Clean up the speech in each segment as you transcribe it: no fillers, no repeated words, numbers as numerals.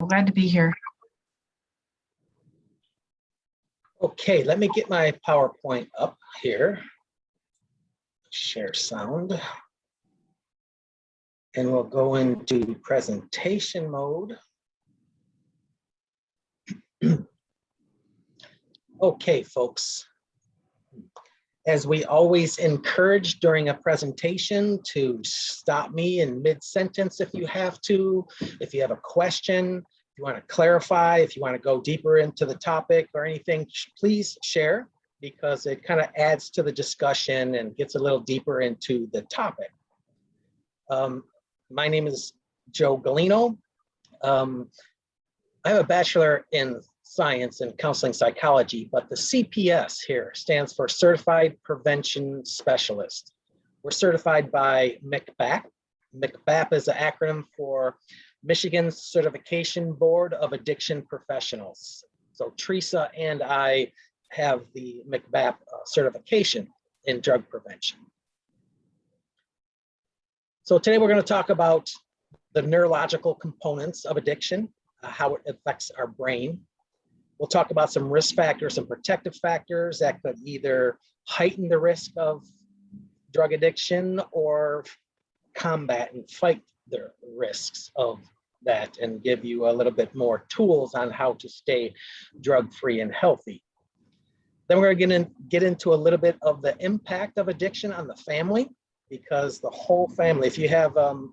Glad to be here. Okay, let me get my PowerPoint up here. Share sound. And we'll go into presentation mode. Okay, folks. As we always encourage during a presentation, to stop me in mid-sentence if you have to. If you have a question, if you want to clarify, if you want to go deeper into the topic or anything, please share, because it kind of adds to the discussion and gets a little deeper into the topic. My name is Joe Galino. I have a bachelor in science and counseling psychology, but the CPS here stands for Certified Prevention Specialist. We're certified by MCBAP. MCBAP is an acronym for Michigan Certification Board of Addiction Professionals. So Theresa and I have the MCBAP certification in drug prevention. So today we're going to talk about the neurological components of addiction, how it affects our brain. We'll talk about some risk factors and protective factors that could either heighten the risk of drug addiction or combat and fight the risks of that, and give you a little bit more tools on how to stay drug-free and healthy. Then we're going to get into a little bit of the impact of addiction on the family, because the whole family, if you have a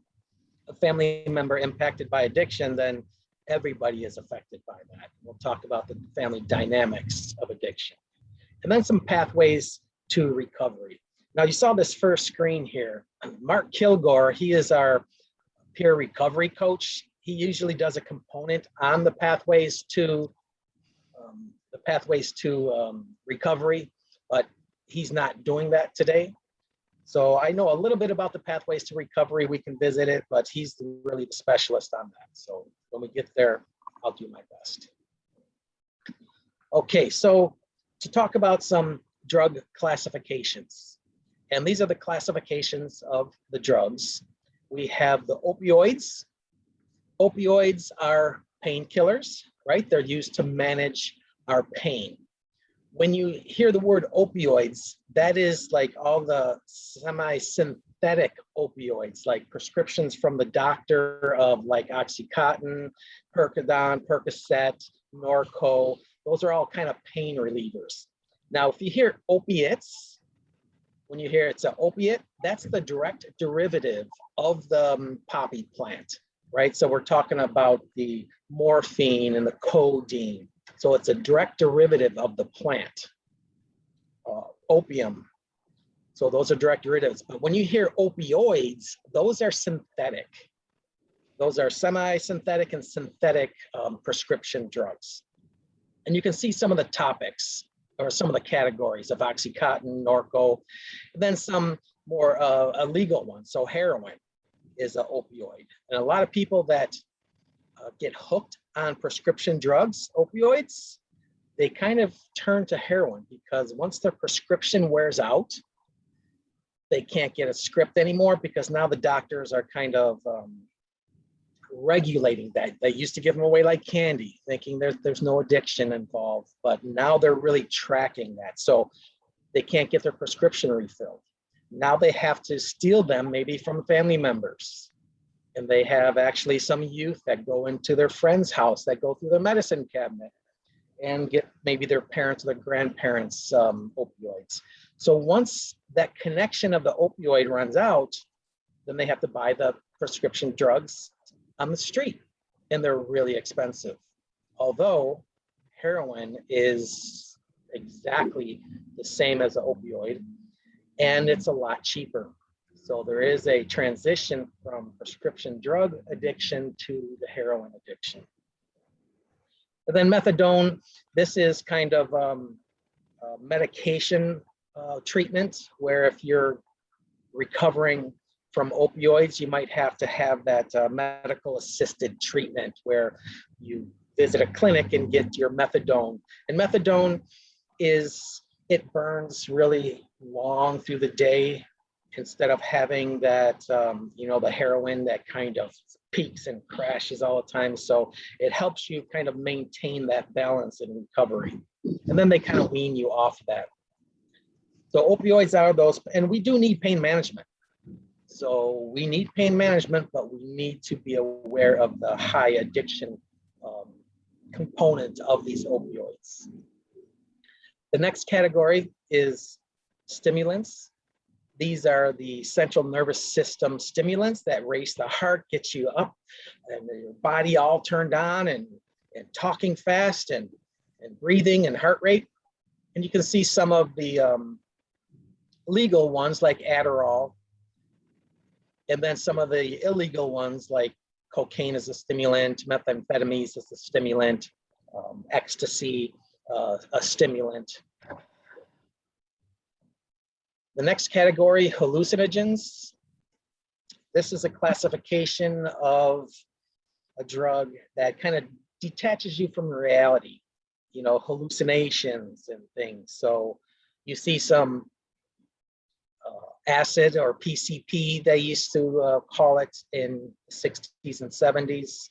family member impacted by addiction, then everybody is affected by that. We'll talk about the family dynamics of addiction. And then some pathways to recovery. Now, you saw this first screen here. Mark Kilgore, he is our peer recovery coach. He usually does a component on the pathways to recovery, but he's not doing that today. So I know a little bit about the pathways to recovery. We can visit it, but he's really the specialist on that. So when we get there, I'll do my best. Okay, so to talk about some drug classifications. And these are the classifications of the drugs. We have the opioids. Opioids are painkillers, right? They're used to manage our pain. When you hear the word opioids, that is like all the semi-synthetic opioids, like prescriptions from the doctor of like Oxycontin, Percodon, Percocet, Norco. Those are all kind of pain relievers. Now, if you hear opiates, when you hear it's an opiate, that's the direct derivative of the poppy plant, right? So we're talking about the morphine and the codeine. So it's a direct derivative of the plant, opium. So those are direct derivatives. But when you hear opioids, those are synthetic. Those are semi-synthetic and synthetic prescription drugs. And you can see some of the topics or some of the categories of Oxycontin, Norco, and then some more illegal ones. So heroin is an opioid. And a lot of people that get hooked on prescription drugs, opioids, they kind of turn to heroin, because once their prescription wears out, they can't get a script anymore, because now the doctors are kind of regulating that. They used to give them away like candy, thinking there's no addiction involved, but now they're really tracking that. So they can't get their prescription refilled. Now they have to steal them maybe from family members. And they have actually some youth that go into their friend's house, that go through the medicine cabinet and get maybe their parents or their grandparents' opioids. So once that connection of the opioid runs out, then they have to buy the prescription drugs on the street, and they're really expensive. Although heroin is exactly the same as an opioid, and it's a lot cheaper. So there is a transition from prescription drug addiction to the heroin addiction. And then methadone, this is kind of medication treatment, where if you're recovering from opioids, you might have to have that medical assisted treatment where you visit a clinic and get your methadone. And methadone it burns really long through the day. instead of having that, you know, the heroin that kind of peaks and crashes all the time. So it helps you kind of maintain that balance in recovery. And then they kind of wean you off of that. So opioids are those, and we do need pain management. So we need pain management, but we need to be aware of the high addiction component of these opioids. The next category is stimulants. These are the central nervous system stimulants that race the heart, get you up, and your body all turned on and talking fast and breathing and heart rate. And you can see some of the legal ones like Adderall, and then some of the illegal ones like cocaine is a stimulant, methamphetamines is a stimulant, ecstasy, a stimulant. The next category, hallucinogens. This is a classification of a drug that kind of detaches you from reality, you know, hallucinations and things. So you see some acid or PCP, they used to call it in the 60s and 70s.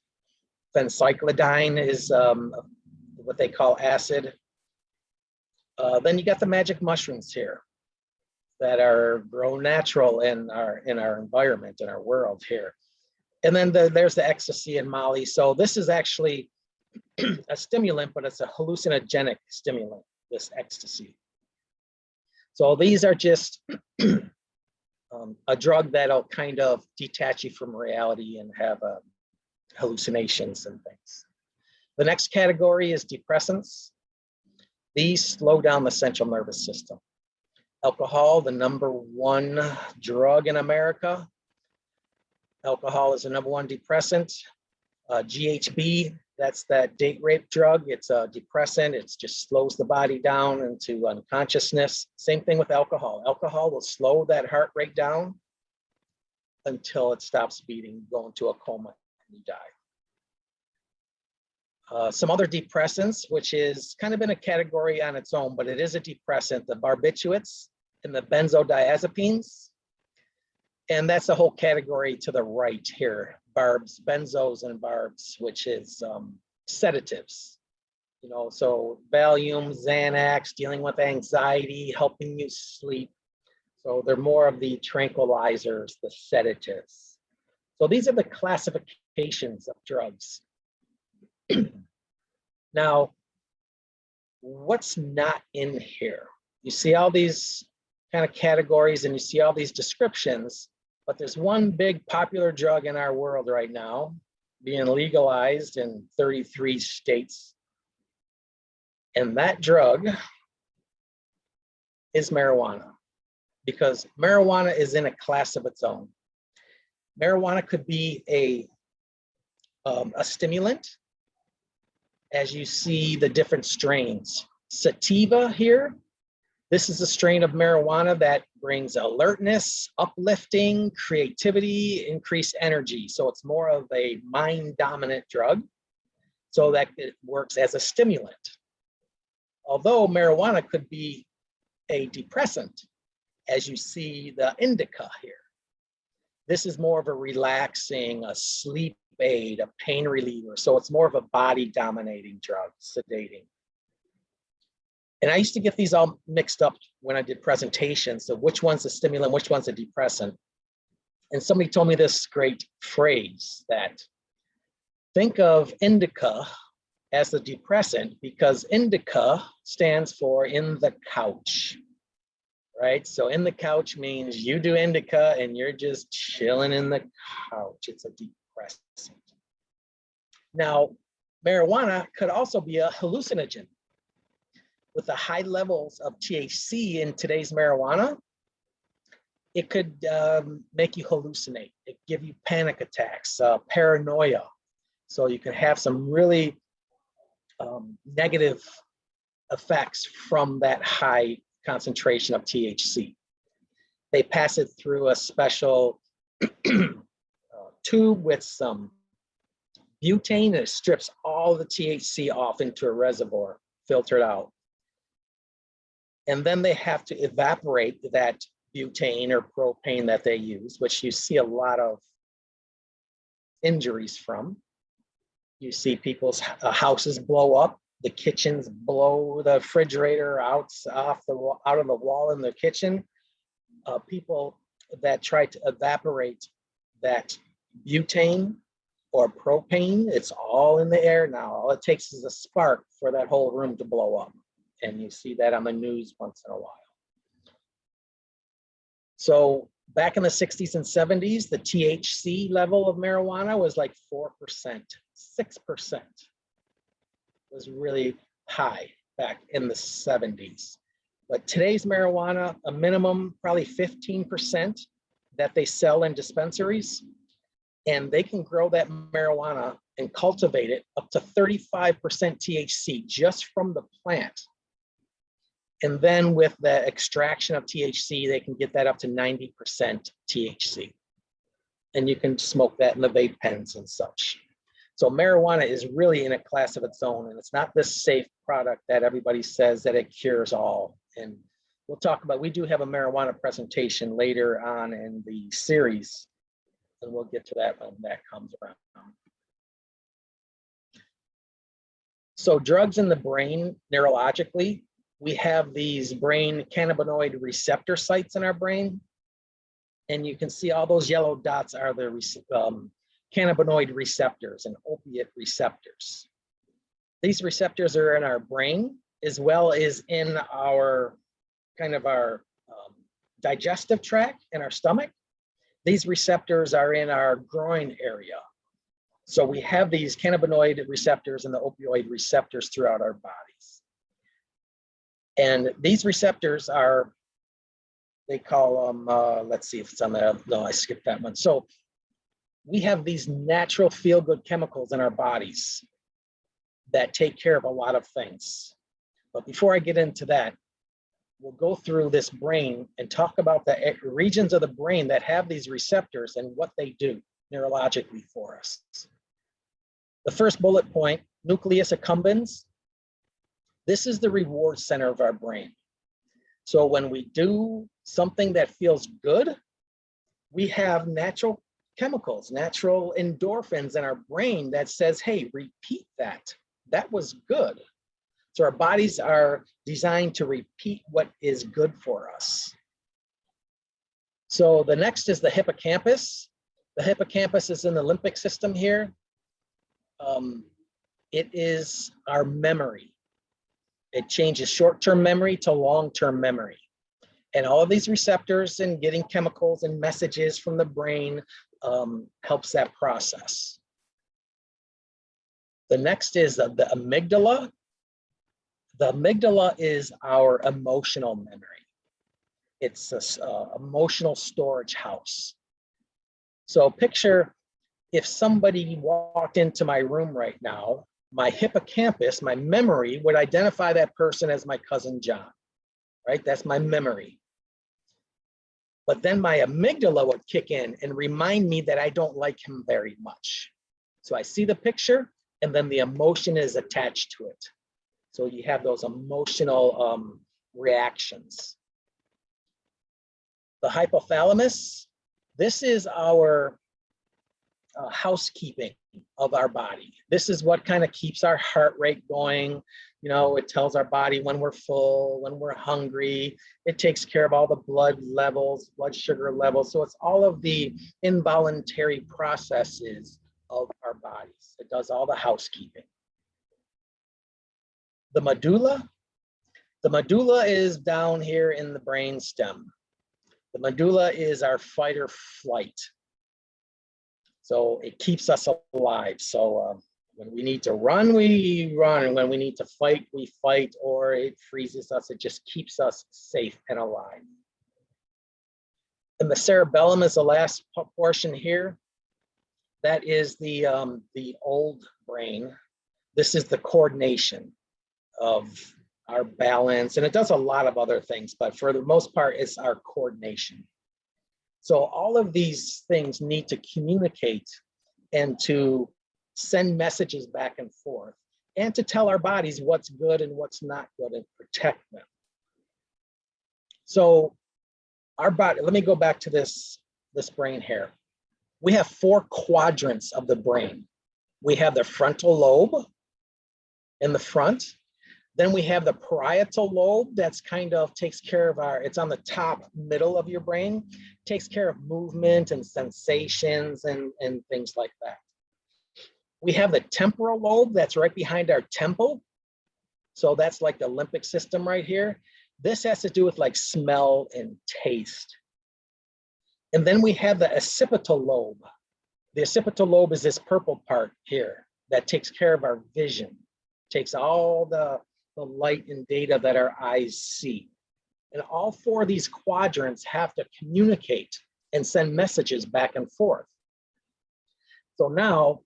Phencyclidine is what they call acid. Then you got the magic mushrooms here that are grown natural in our environment, in our world here. And then there's the ecstasy and Molly. So this is actually a stimulant, but it's a hallucinogenic stimulant, this ecstasy. So these are just a drug that'll kind of detach you from reality and have hallucinations and things. The next category is depressants. These slow down the central nervous system. Alcohol, the #1 drug in America. Alcohol is the #1 depressant. GHB, that's that date rape drug. It's a depressant. It just slows the body down into unconsciousness. Same thing with alcohol. Alcohol will slow that heart rate down until it stops beating, go into a coma, and you die. Some other depressants, which is kind of in a category on its own, but it is a depressant, the barbiturates and the benzodiazepines. And that's the whole category to the right here, barbs, benzos and barbs, which is sedatives. You know, so Valium, Xanax, dealing with anxiety, helping you sleep. So they're more of the tranquilizers, the sedatives. So these are the classifications of drugs. Now, what's not in here? You see all these kind of categories and you see all these descriptions, but there's one big popular drug in our world right now being legalized in 33 states. And that drug is marijuana, because marijuana is in a class of its own. Marijuana could be a stimulant, as you see the different strains. Sativa here, this is a strain of marijuana that brings alertness, uplifting, creativity, increased energy. So it's more of a mind-dominant drug, so that it works as a stimulant. Although marijuana could be a depressant, as you see the indica here. This is more of a relaxing, a sleep aid, a pain reliever. So it's more of a body dominating drug, sedating. And I used to get these all mixed up when I did presentations of which one's a stimulant, which one's a depressant. And somebody told me this great phrase that think of indica as the depressant, because indica stands for in the couch, right? So in the couch means you do indica and you're just chilling in the couch. It's a depressant. Now, marijuana could also be a hallucinogen. With the high levels of THC in today's marijuana, it could make you hallucinate. It give you panic attacks, paranoia. So you can have some really negative effects from that high concentration of THC. They pass it through a special tube with some butane, and it strips all the THC off into a reservoir, filtered out. And then they have to evaporate that butane or propane that they use, which you see a lot of injuries from. You see people's houses blow up, the kitchens blow the refrigerator out of the wall in the kitchen. People that try to evaporate that butane or propane, it's all in the air now. All it takes is a spark for that whole room to blow up. And you see that on the news once in a while. So back in the 60s and 70s, the THC level of marijuana was like 4%, 6%. Was really high back in the 70s. But today's marijuana, a minimum probably 15% that they sell in dispensaries, and they can grow that marijuana and cultivate it up to 35% THC just from the plant. And then with the extraction of THC, they can get that up to 90% THC. And you can smoke that in the vape pens and such. So marijuana is really in a class of its own, and it's not this safe product that everybody says that it cures all. And we'll talk about, we do have a marijuana presentation later on in the series, and we'll get to that when that comes around. So drugs in the brain, neurologically, we have these brain cannabinoid receptor sites in our brain. And you can see all those yellow dots are the cannabinoid receptors and opiate receptors. These receptors are in our brain as well as in our digestive tract in our stomach. These receptors are in our groin area. So we have these cannabinoid receptors and the opioid receptors throughout our bodies. And these receptors are, they call them, let's see if it's on the, no, I skipped that one. So we have these natural feel-good chemicals in our bodies that take care of a lot of things. But before I get into that, we'll go through this brain and talk about the regions of the brain that have these receptors and what they do neurologically for us. The first bullet point, nucleus accumbens. This is the reward center of our brain. So when we do something that feels good, we have natural chemicals, natural endorphins in our brain that says, hey, repeat that. That was good. So our bodies are designed to repeat what is good for us. So the next is the hippocampus. The hippocampus is in the limbic system here. It is our memory. It changes short-term memory to long-term memory. And all of these receptors and getting chemicals and messages from the brain helps that process. The next is the amygdala. The amygdala is our emotional memory. It's an emotional storage house. So picture if somebody walked into my room right now, my hippocampus, my memory would identify that person as my cousin John, right? That's my memory. But then my amygdala would kick in and remind me that I don't like him very much. So I see the picture and then the emotion is attached to it. So you have those emotional reactions. The hypothalamus, this is our housekeeping of our body. This is what kind of keeps our heart rate going. You know, it tells our body when we're full, when we're hungry. It takes care of all the blood levels, blood sugar levels. So it's all of the involuntary processes of our bodies. It does all the housekeeping. The medulla. The medulla is down here in the brain stem. The medulla is our fight or flight. So it keeps us alive. So when we need to run, we run. And when we need to fight, we fight, or it freezes us. It just keeps us safe and alive. And the cerebellum is the last portion here. That is the old brain. This is the coordination of our balance. And it does a lot of other things, but for the most part, it's our coordination. So all of these things need to communicate and to send messages back and forth and to tell our bodies what's good and what's not good and protect them. So our body, let me go back to this brain here. We have 4 quadrants of the brain. We have the frontal lobe in the front. Then we have the parietal lobe that's kind of takes care of it's on the top middle of your brain, takes care of movement and sensations and things like that. We have the temporal lobe that's right behind our temple. So that's like the limbic system right here. This has to do with like smell and taste. And then we have the occipital lobe. The occipital lobe is this purple part here that takes care of our vision, takes all the light and data that our eyes see. And all 4 of these quadrants have to communicate and send messages back and forth. So now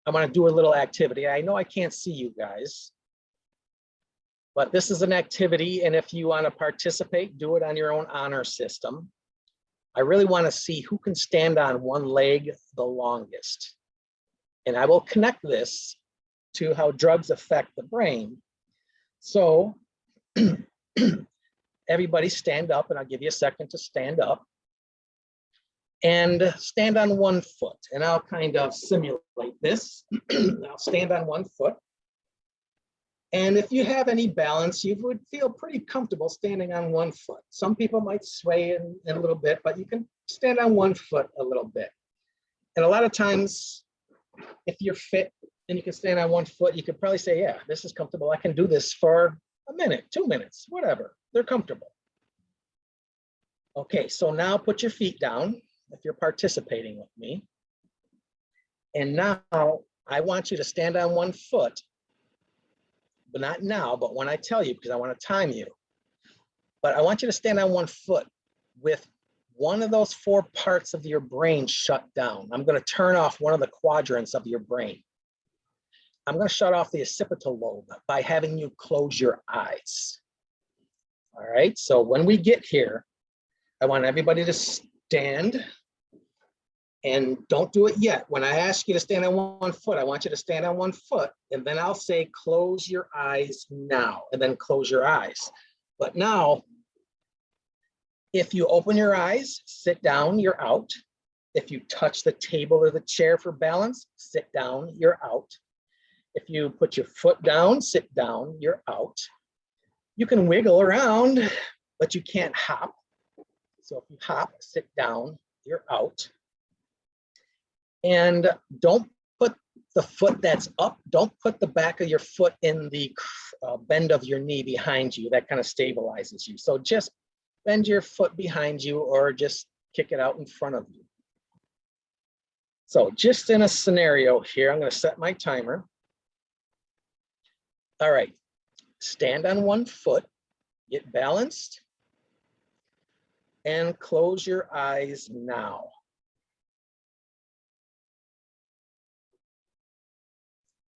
I'm going to do a little activity. I know I can't see you guys, but this is an activity. And if you want to participate, do it on your own honor system. I really want to see who can stand on one leg the longest. And I will connect this to how drugs affect the brain. So everybody stand up, and I'll give you a second to stand up. And stand on one foot, and I'll kind of simulate this. I'll stand on one foot. And if you have any balance, you would feel pretty comfortable standing on one foot. Some people might sway in a little bit, but you can stand on one foot a little bit. And a lot of times, if you're fit and you can stand on one foot, you could probably say, yeah, this is comfortable. I can do this for a minute, 2 minutes, whatever. They're comfortable. Okay, so now put your feet down if you're participating with me. And now I want you to stand on one foot, but not now, but when I tell you, because I want to time you. But I want you to stand on one foot with one of those 4 parts of your brain shut down. I'm going to turn off one of the quadrants of your brain. I'm going to shut off the occipital lobe by having you close your eyes. All right, so when we get here, I want everybody to stand, and don't do it yet. When I ask you to stand on one foot, I want you to stand on one foot, and then I'll say, close your eyes now, and then close your eyes. But now, if you open your eyes, sit down, you're out. If you touch the table or the chair for balance, sit down, you're out. If you put your foot down, sit down, you're out. You can wiggle around, but you can't hop. So if you hop, sit down, you're out. And don't put the foot that's up, don't put the back of your foot in the bend of your knee behind you. That kind of stabilizes you. So just bend your foot behind you or just kick it out in front of you. So just in a scenario here, I'm going to set my timer. All right, stand on one foot, get balanced, and close your eyes now.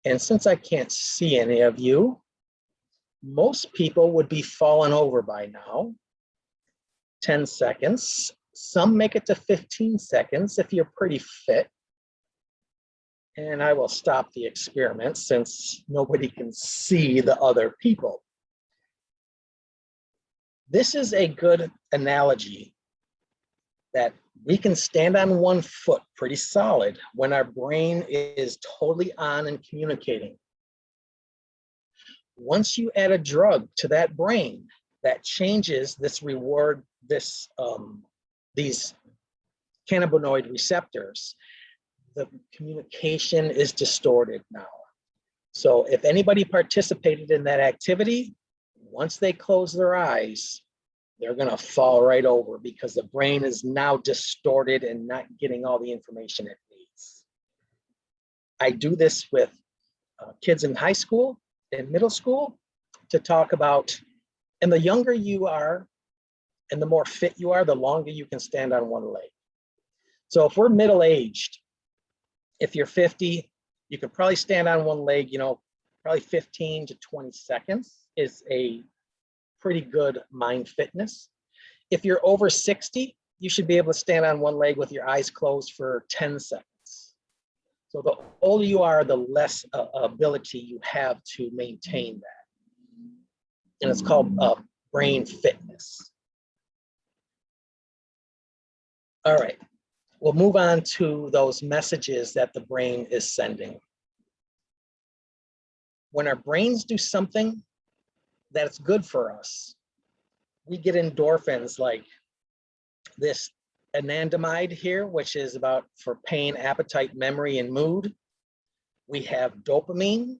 And since I can't see any of you, most people would be falling over by now. 10 seconds. Some make it to 15 seconds if you're pretty fit. And I will stop the experiment since nobody can see the other people. This is a good analogy that we can stand on one foot pretty solid when our brain is totally on and communicating. Once you add a drug to that brain, that changes this reward, these cannabinoid receptors. The communication is distorted now. So if anybody participated in that activity, once they close their eyes, they're going to fall right over because the brain is now distorted and not getting all the information it needs. I do this with kids in high school and middle school to talk about, and the younger you are and the more fit you are, the longer you can stand on one leg. So if we're middle-aged, if you're 50, you could probably stand on one leg, probably 15 to 20 seconds is a pretty good mind fitness. If you're over 60, you should be able to stand on one leg with your eyes closed for 10 seconds. So the older you are, the less ability you have to maintain that. And it's called brain fitness. All right, we'll move on to those messages that the brain is sending. When our brains do something that's good for us, we get endorphins like this anandamide here, which is about for pain, appetite, memory, and mood. We have dopamine.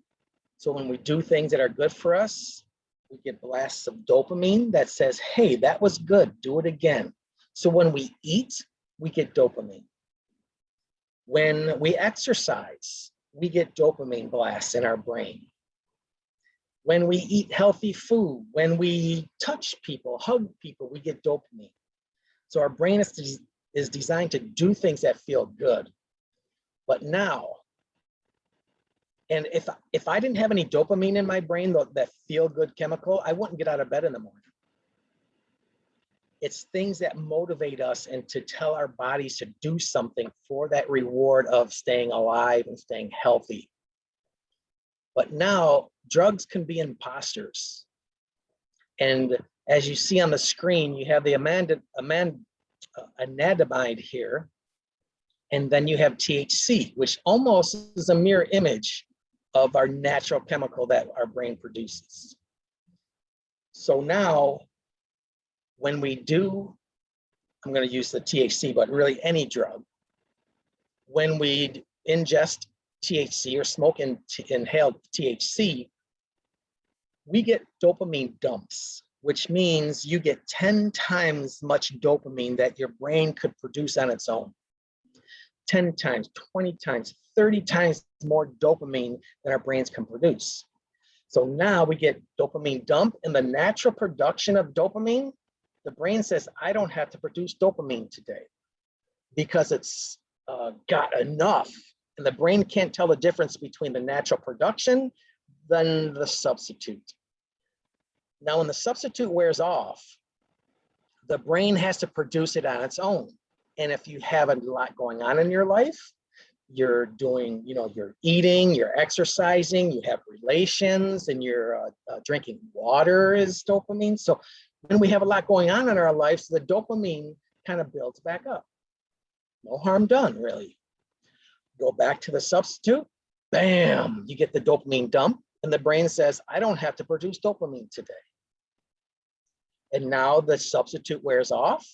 So when we do things that are good for us, we get blasts of dopamine that says, hey, that was good, do it again. So when we eat, we get dopamine. When we exercise, we get dopamine blasts in our brain. When we eat healthy food, when we touch people, hug people, we get dopamine. So our brain is designed to do things that feel good. But now, and if I didn't have any dopamine in my brain, that feel-good chemical, I wouldn't get out of bed in the morning. It's things that motivate us and to tell our bodies to do something for that reward of staying alive and staying healthy. But now, drugs can be imposters. And as you see on the screen, you have the anandamide here, and then you have THC, which almost is a mirror image of our natural chemical that our brain produces. So now, when we do, I'm going to use the THC, but really any drug, when we ingest THC or smoke and inhale THC, we get dopamine dumps, which means you get 10 times much dopamine that your brain could produce on its own. 10 times, 20 times, 30 times more dopamine than our brains can produce. So now we get dopamine dump, and the natural production of dopamine, the brain says, I don't have to produce dopamine today because it's got enough. And the brain can't tell the difference between the natural production than the substitute. Now, when the substitute wears off, the brain has to produce it on its own. And if you have a lot going on in your life, you're doing, you're eating, you're exercising, you have relations, and you're drinking water is dopamine. So when we have a lot going on in our lives, the dopamine kind of builds back up. No harm done, really. Go back to the substitute, bam, you get the dopamine dump, and the brain says, I don't have to produce dopamine today. And now the substitute wears off,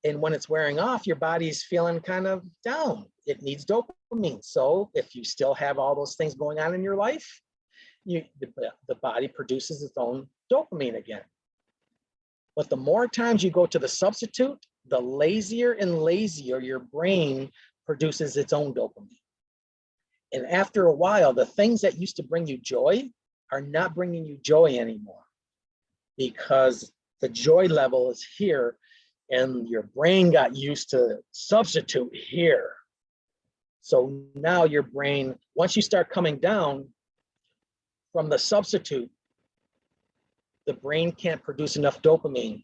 and when it's wearing off, your body's feeling kind of down. It needs dopamine. So if you still have all those things going on in your life, the body produces its own dopamine again. But the more times you go to the substitute, the lazier and lazier your brain produces its own dopamine. And after a while, the things that used to bring you joy are not bringing you joy anymore because the joy level is here and your brain got used to substitute here. So now your brain, once you start coming down from the substitute, the brain can't produce enough dopamine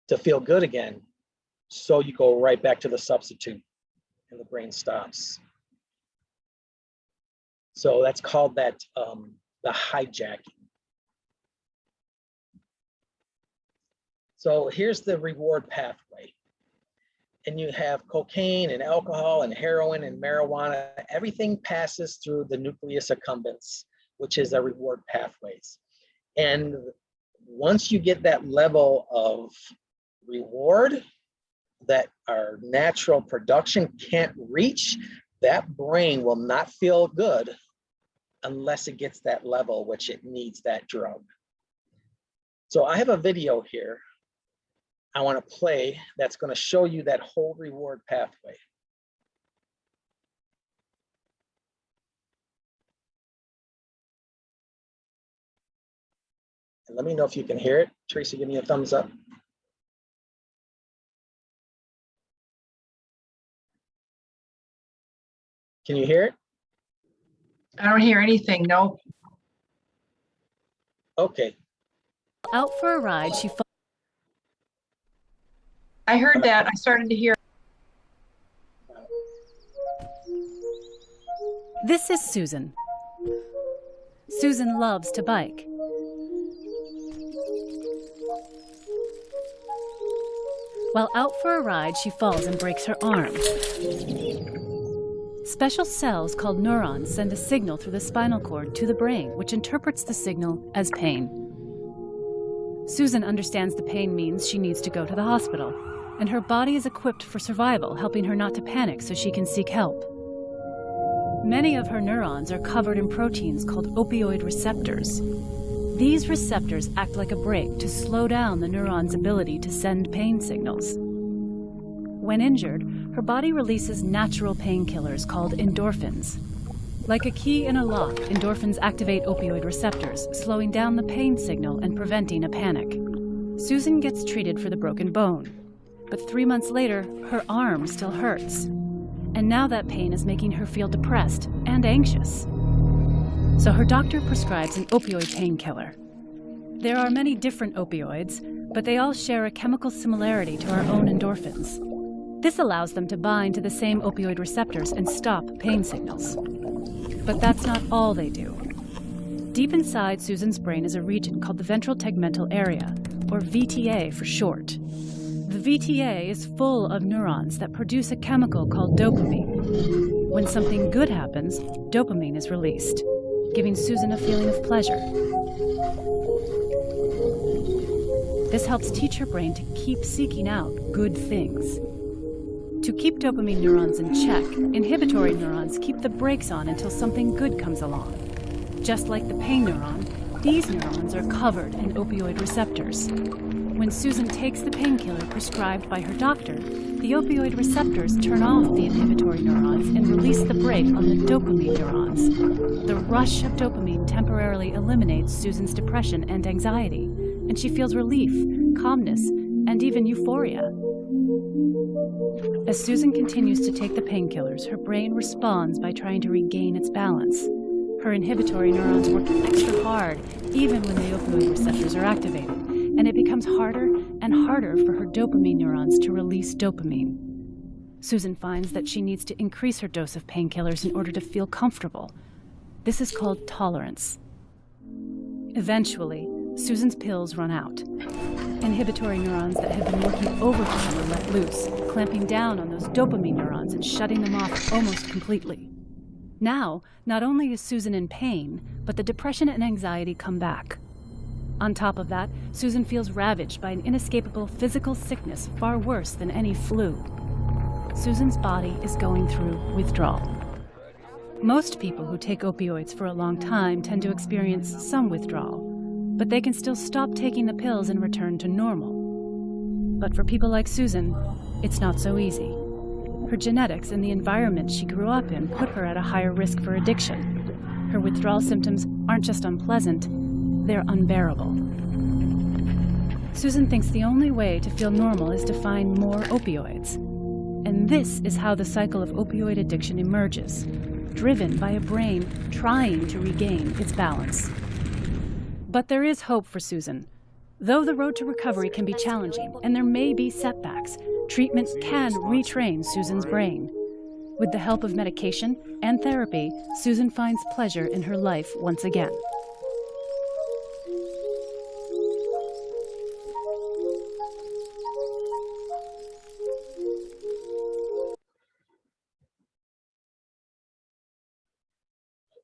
to feel good again. So you go right back to the substitute and the brain stops. So that's called the hijacking. So here's the reward pathway. And you have cocaine and alcohol and heroin and marijuana. Everything passes through the nucleus accumbens, which is the reward pathways. And once you get that level of reward that our natural production can't reach, that brain will not feel good unless it gets that level, which it needs that drug. So I have a video here I want to play that's going to show you that whole reward pathway. And let me know if you can hear it. Teresa, give me a thumbs up. Can you hear it? I don't hear anything, no. Okay. Out for a ride, I heard that. I started to hear. This is Susan. Susan loves to bike. While out for a ride, she falls and breaks her arm. Special cells called neurons send a signal through the spinal cord to the brain, which interprets the signal as pain. Susan understands the pain means she needs to go to the hospital, and her body is equipped for survival, helping her not to panic so she can seek help. Many of her neurons are covered in proteins called opioid receptors. These receptors act like a brake to slow down the neuron's ability to send pain signals. When injured, her body releases natural painkillers called endorphins. Like a key in a lock, endorphins activate opioid receptors, slowing down the pain signal and preventing a panic. Susan gets treated for the broken bone, but 3 months later, her arm still hurts. And now that pain is making her feel depressed and anxious. So her doctor prescribes an opioid painkiller. There are many different opioids, but they all share a chemical similarity to our own endorphins. This allows them to bind to the same opioid receptors and stop pain signals. But that's not all they do. Deep inside Susan's brain is a region called the Ventral Tegmental area, or VTA for short. The VTA is full of neurons that produce a chemical called dopamine. When something good happens, dopamine is released, giving Susan a feeling of pleasure. This helps teach her brain to keep seeking out good things. To keep dopamine neurons in check, inhibitory neurons keep the brakes on until something good comes along. Just like the pain neuron, these neurons are covered in opioid receptors. When Susan takes the painkiller prescribed by her doctor, the opioid receptors turn off the inhibitory neurons and release the brake on the dopamine neurons. The rush of dopamine temporarily eliminates Susan's depression and anxiety, and she feels relief, calmness, and even euphoria. As Susan continues to take the painkillers, her brain responds by trying to regain its balance. Her inhibitory neurons work extra hard, even when the opioid receptors are activated, and it becomes harder and harder for her dopamine neurons to release dopamine. Susan finds that she needs to increase her dose of painkillers in order to feel comfortable. This is called tolerance. Eventually, Susan's pills run out. Inhibitory neurons that had been working overtime are let loose, clamping down on those dopamine neurons and shutting them off almost completely. Now, not only is Susan in pain, but the depression and anxiety come back. On top of that, Susan feels ravaged by an inescapable physical sickness far worse than any flu. Susan's body is going through withdrawal. Most people who take opioids for a long time tend to experience some withdrawal, but they can still stop taking the pills and return to normal. But for people like Susan, it's not so easy. Her genetics and the environment she grew up in put her at a higher risk for addiction. Her withdrawal symptoms aren't just unpleasant, they're unbearable. Susan thinks the only way to feel normal is to find more opioids. And this is how the cycle of opioid addiction emerges, driven by a brain trying to regain its balance. But there is hope for Susan. Though the road to recovery can be challenging and there may be setbacks, treatment can retrain Susan's brain. With the help of medication and therapy, Susan finds pleasure in her life once again.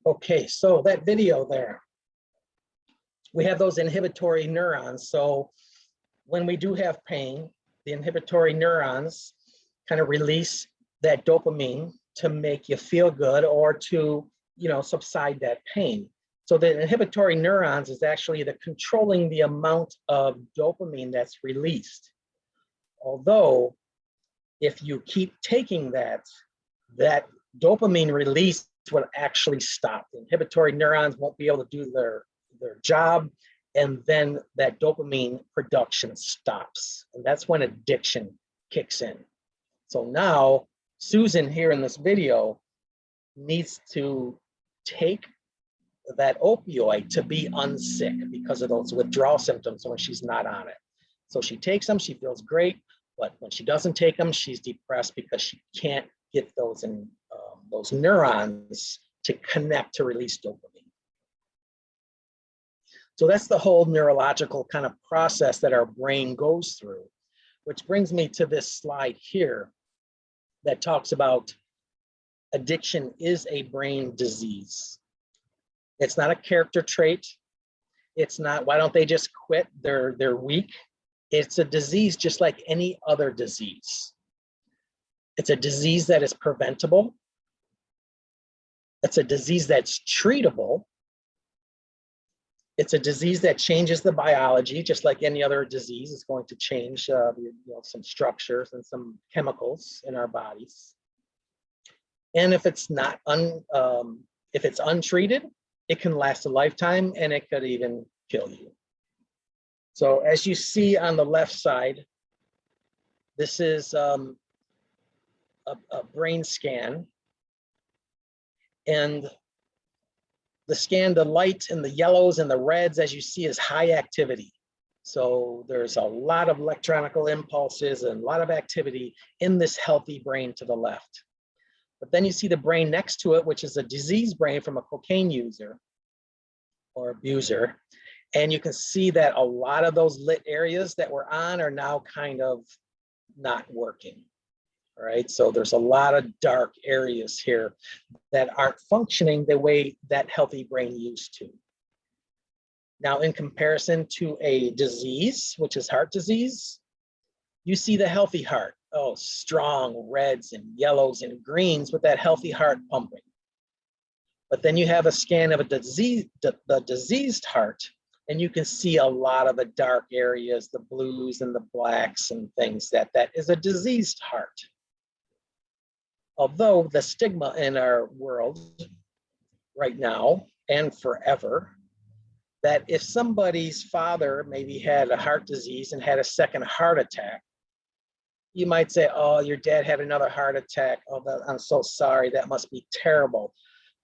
Okay, so that video there, we have those inhibitory neurons. So when we do have pain, the inhibitory neurons kind of release that dopamine to make you feel good or to, subside that pain. So the inhibitory neurons is actually controlling the amount of dopamine that's released. Although if you keep taking that dopamine release will actually stop. The inhibitory neurons won't be able to do their job, and then that dopamine production stops. And that's when addiction kicks in. So now Susan here in this video needs to take that opioid to be unsick because of those withdrawal symptoms when she's not on it. So she takes them, she feels great, but when she doesn't take them, she's depressed because she can't get those neurons to connect to release dopamine. So that's the whole neurological kind of process that our brain goes through. which brings me to this slide here that talks about addiction is a brain disease. It's not a character trait. It's not, why don't they just quit? They're weak. It's a disease just like any other disease. It's a disease that is preventable. It's a disease that's treatable. It's a disease that changes the biology, just like any other disease is going to change some structures and some chemicals in our bodies. And if it's not if it's untreated, it can last a lifetime and it could even kill you. So as you see on the left side, this is a brain scan. And the scan, the light and the yellows and the reds, as you see, is high activity. So there's a lot of electronical impulses and a lot of activity in this healthy brain to the left. But then you see the brain next to it, which is a diseased brain from a cocaine user or abuser. And you can see that a lot of those lit areas that were on are now kind of not working. All right, so there's a lot of dark areas here that aren't functioning the way that healthy brain used to. Now, in comparison to a disease, which is heart disease, you see the healthy heart. Oh, strong reds and yellows and greens with that healthy heart pumping. But then you have a scan of a disease, the diseased heart, and you can see a lot of the dark areas, the blues and the blacks and things that is a diseased heart. Although the stigma in our world right now and forever, that if somebody's father maybe had a heart disease and had a second heart attack, you might say, oh, your dad had another heart attack. Oh, I'm so sorry, that must be terrible.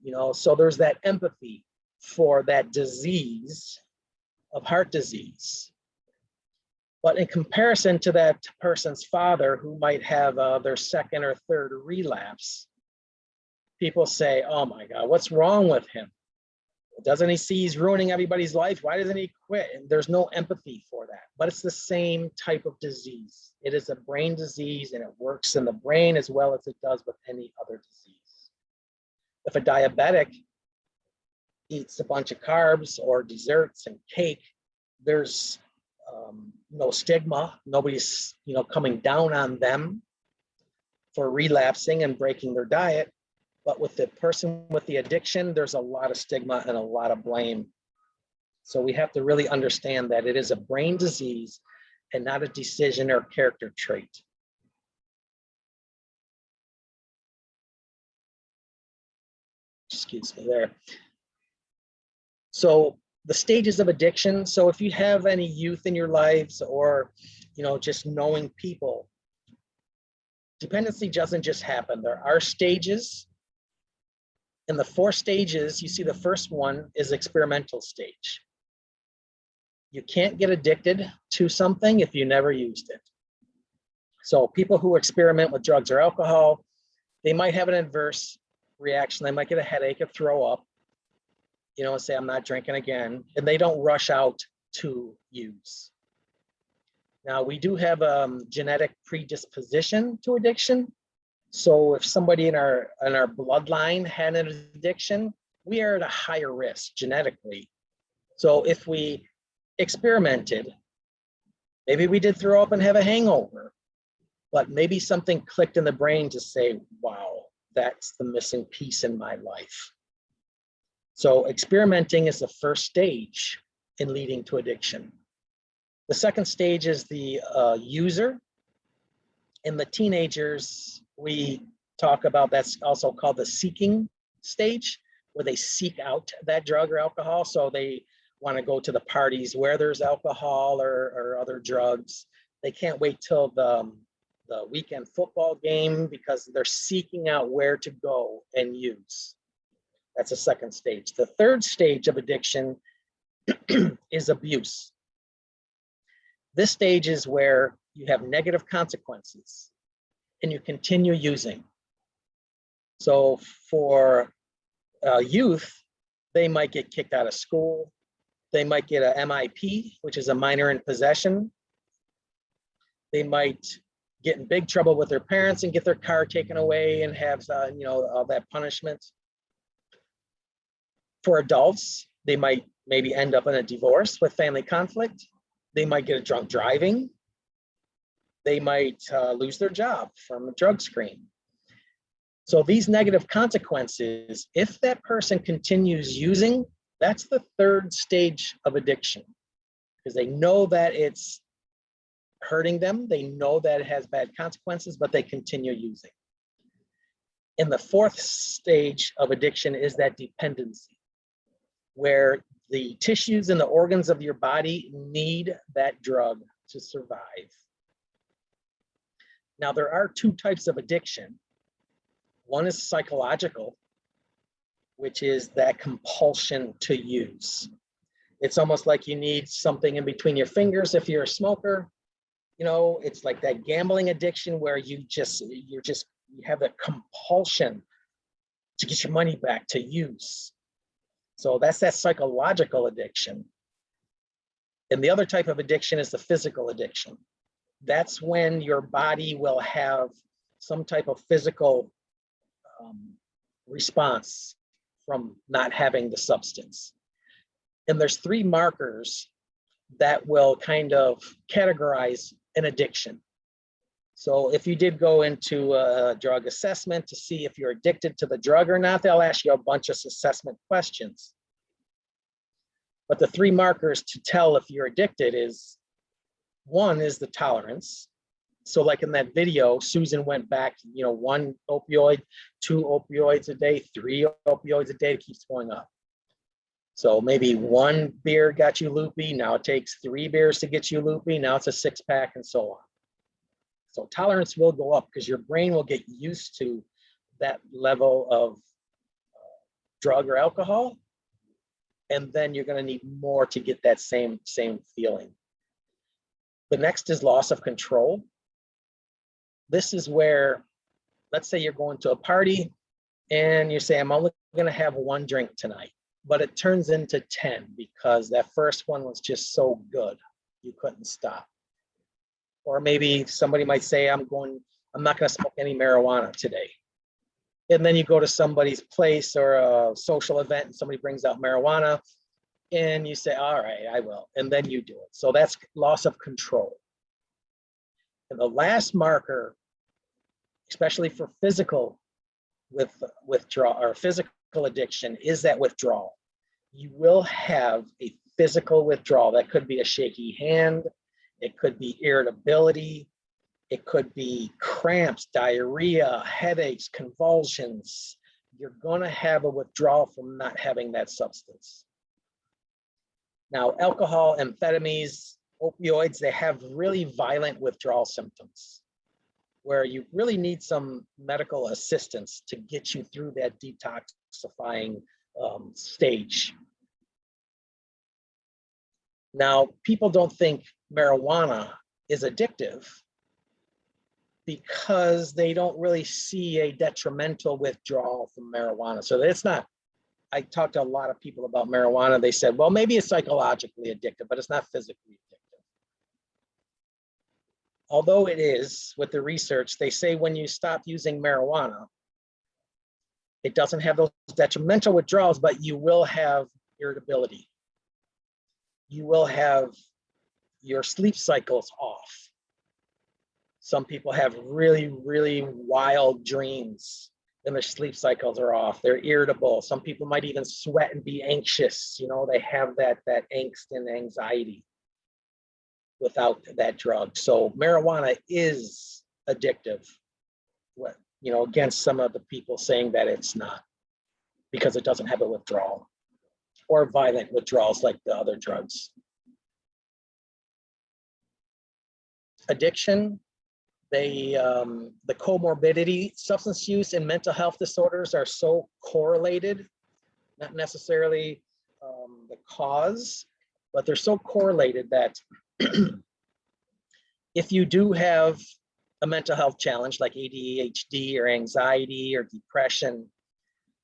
You know, so there's that empathy for that disease of heart disease. But in comparison to that person's father who might have their second or third relapse, people say, oh my God, what's wrong with him? Doesn't he see he's ruining everybody's life? Why doesn't he quit? And there's no empathy for that. But it's the same type of disease. It is a brain disease and it works in the brain as well as it does with any other disease. If a diabetic eats a bunch of carbs or desserts and cake, there's no stigma. Nobody's coming down on them for relapsing and breaking their diet. But with the person with the addiction, there's a lot of stigma and a lot of blame. So we have to really understand that it is a brain disease and not a decision or character trait. Excuse me there. So the stages of addiction. So if you have any youth in your lives or, just knowing people, dependency doesn't just happen. There are stages. In the 4 stages, you see the first one is experimental stage. You can't get addicted to something if you never used it. So people who experiment with drugs or alcohol, they might have an adverse reaction. They might get a headache or throw up, and say, I'm not drinking again. And they don't rush out to use. Now, we do have a genetic predisposition to addiction. So if somebody in our bloodline had an addiction, we are at a higher risk genetically. So if we experimented, maybe we did throw up and have a hangover, but maybe something clicked in the brain to say, wow, that's the missing piece in my life. So experimenting is the first stage in leading to addiction. The second stage is the user. In the teenagers, we talk about, that's also called the seeking stage, where they seek out that drug or alcohol. So they want to go to the parties where there's alcohol or other drugs. They can't wait till the weekend football game because they're seeking out where to go and use. That's the second stage. The third stage of addiction is abuse. This stage is where you have negative consequences and you continue using. So for youth, they might get kicked out of school. They might get a MIP, which is a minor in possession. They might get in big trouble with their parents and get their car taken away and have, all that punishment. For adults, they might maybe end up in a divorce with family conflict. They might get a drunk driving. They might lose their job from a drug screen. So these negative consequences, if that person continues using, that's the third stage of addiction, because they know that it's hurting them. They know that it has bad consequences, but they continue using. And the fourth stage of addiction is that dependency, where the tissues and the organs of your body need that drug to survive. Now, there are two types of addiction. One is psychological, which is that compulsion to use. It's almost like you need something in between your fingers if you're a smoker. It's like that gambling addiction where you have that compulsion to get your money back to use. So that's that psychological addiction. And the other type of addiction is the physical addiction. That's when your body will have some type of physical response from not having the substance. And there's three markers that will kind of categorize an addiction. So if you did go into a drug assessment to see if you're addicted to the drug or not, they'll ask you a bunch of assessment questions. But the three markers to tell if you're addicted is, one is the tolerance. So like in that video, Susan went back, 1 opioid, 2 opioids a day, 3 opioids a day, it keeps going up. So maybe 1 beer got you loopy, now it takes 3 beers to get you loopy, now it's a 6-pack and so on. So tolerance will go up because your brain will get used to that level of drug or alcohol, and then you're going to need more to get that same feeling. The next is loss of control. This is where, let's say you're going to a party and you say, I'm only going to have 1 drink tonight, but it turns into 10 because that first one was just so good, you couldn't stop. Or maybe somebody might say, I'm not going to smoke any marijuana today. And then you go to somebody's place or a social event and somebody brings out marijuana and you say, all right, I will. And then you do it. So that's loss of control. And the last marker, especially for physical withdrawal or physical addiction, is that withdrawal. You will have a physical withdrawal. That could be a shaky hand. It could be irritability. It could be cramps, diarrhea, headaches, convulsions. You're going to have a withdrawal from not having that substance. Now, alcohol, amphetamines, opioids, they have really violent withdrawal symptoms where you really need some medical assistance to get you through that detoxifying stage. Now, people don't think marijuana is addictive because they don't really see a detrimental withdrawal from marijuana. So it's not, I talked to a lot of people about marijuana. They said, well, maybe it's psychologically addictive, but it's not physically addictive. Although it is, with the research, they say when you stop using marijuana, it doesn't have those detrimental withdrawals, but you will have irritability. You will have your sleep cycles off. Some people have really, really wild dreams and their sleep cycles are off. They're irritable. Some people might even sweat and be anxious. They have that angst and anxiety without that drug. So marijuana is addictive, against some of the people saying that it's not, because it doesn't have a withdrawal or violent withdrawals like the other drugs. Addiction, the comorbidity, substance use and mental health disorders are so correlated, not necessarily the cause, but they're so correlated that if you do have a mental health challenge like ADHD or anxiety or depression,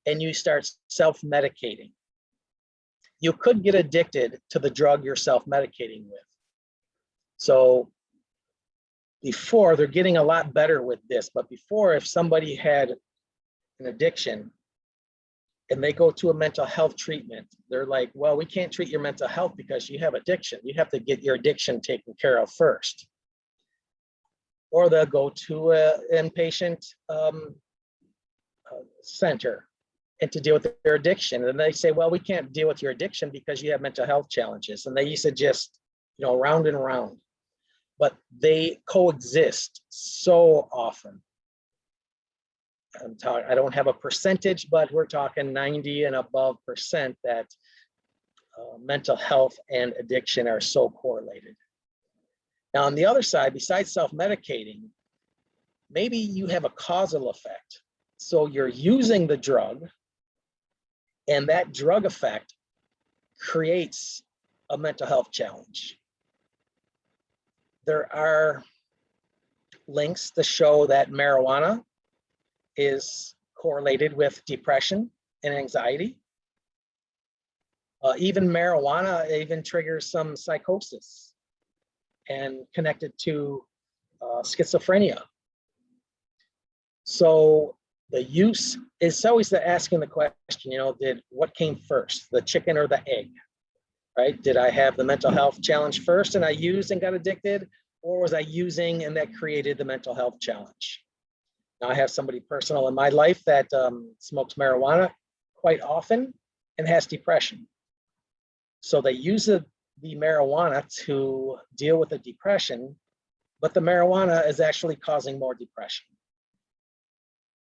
and you start self-medicating, you could get addicted to the drug you're self-medicating with. So before, they're getting a lot better with this, but before, if somebody had an addiction and they go to a mental health treatment, they're like, well, we can't treat your mental health because you have addiction. You have to get your addiction taken care of first. Or they'll go to an inpatient center and to deal with their addiction. And they say, well, we can't deal with your addiction because you have mental health challenges. And they used to just, round and round. But they coexist so often. I don't have a percentage, but we're talking 90 and above % that mental health and addiction are so correlated. Now, on the other side, besides self-medicating, maybe you have a causal effect. So you're using the drug, and that drug effect creates a mental health challenge. There are links to show that marijuana is correlated with depression and anxiety. Even marijuana even triggers some psychosis and connected to schizophrenia. So the use is always asking the question, what came first, the chicken or the egg, right? Did I have the mental health challenge first and I used and got addicted, or was I using and that created the mental health challenge? Now, I have somebody personal in my life that smokes marijuana quite often and has depression. So they use the marijuana to deal with the depression, but the marijuana is actually causing more depression.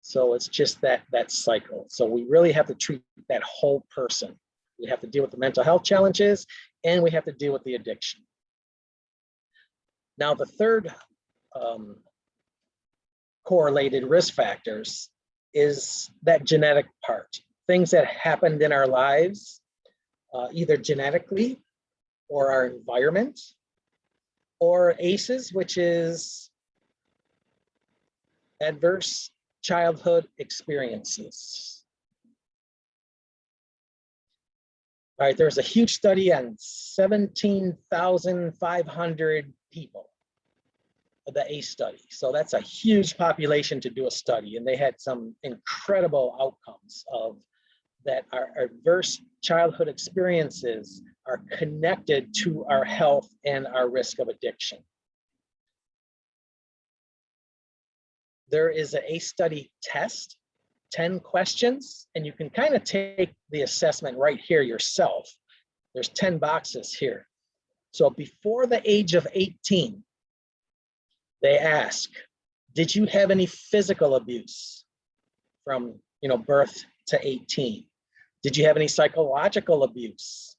So it's just that cycle. So we really have to treat that whole person. We have to deal with the mental health challenges, and we have to deal with the addiction. Now, the third correlated risk factors is that genetic part. Things that happened in our lives, either genetically or our environment, or ACEs, which is adverse childhood experiences. All right, there's a huge study on 17,500 people, the ACE study. So that's a huge population to do a study, and they had some incredible outcomes of that our adverse childhood experiences are connected to our health and our risk of addiction. There is an ACE study test, 10 questions, and you can kind of take the assessment right here yourself. There's 10 boxes here. So before the age of 18, they ask, did you have any physical abuse from birth to 18? Did you have any psychological abuse?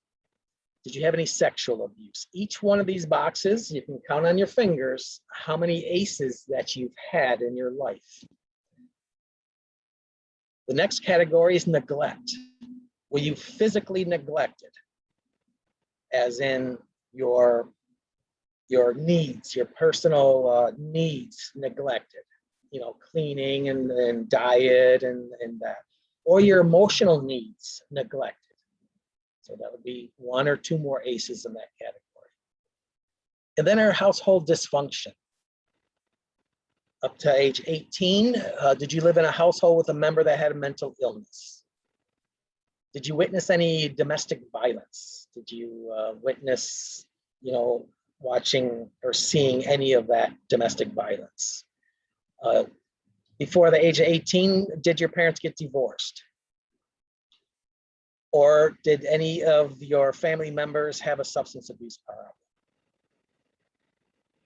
Did you have any sexual abuse? Each one of these boxes, you can count on your fingers how many ACEs that you've had in your life. The next category is neglect. Were you physically neglected? As in your needs, your personal needs neglected, cleaning and diet and that. Or your emotional needs neglected. So that would be one or two more ACEs in that category. And then our household dysfunction. Up to age 18, did you live in a household with a member that had a mental illness? Did you witness any domestic violence? Did you witness, watching or seeing any of that domestic violence? Before the age of 18, did your parents get divorced? Or did any of your family members have a substance abuse problem?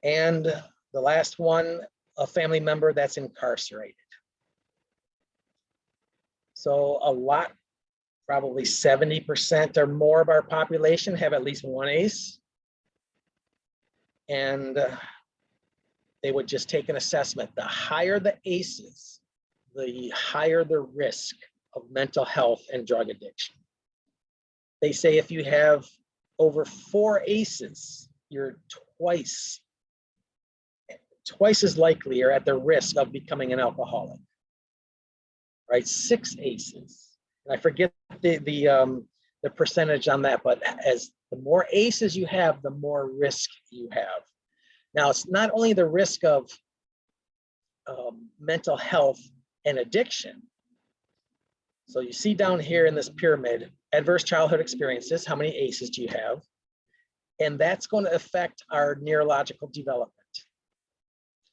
And the last one, a family member that's incarcerated. So a lot, probably 70% or more of our population have at least one ACE. And they would just take an assessment. The higher the ACEs, the higher the risk of mental health and drug addiction. They say if you have over 4 ACEs, you're twice as likely or at the risk of becoming an alcoholic, right? 6 ACEs. And I forget the percentage on that, but as the more ACEs you have, the more risk you have. Now, it's not only the risk of mental health and addiction. So you see down here in this pyramid, adverse childhood experiences, how many ACEs do you have? And that's going to affect our neurological development.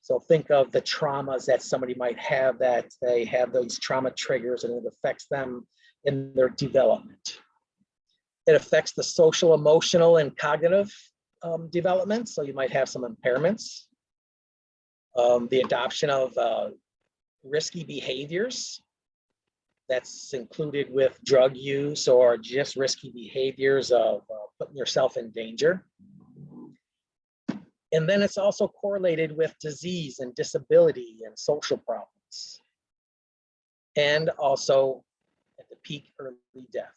So think of the traumas that somebody might have, that they have those trauma triggers and it affects them in their development. It affects the social, emotional, and cognitive development. So you might have some impairments. The adoption of risky behaviors. That's included with drug use or just risky behaviors of putting yourself in danger. And then it's also correlated with disease and disability and social problems. And also at the peak, early death.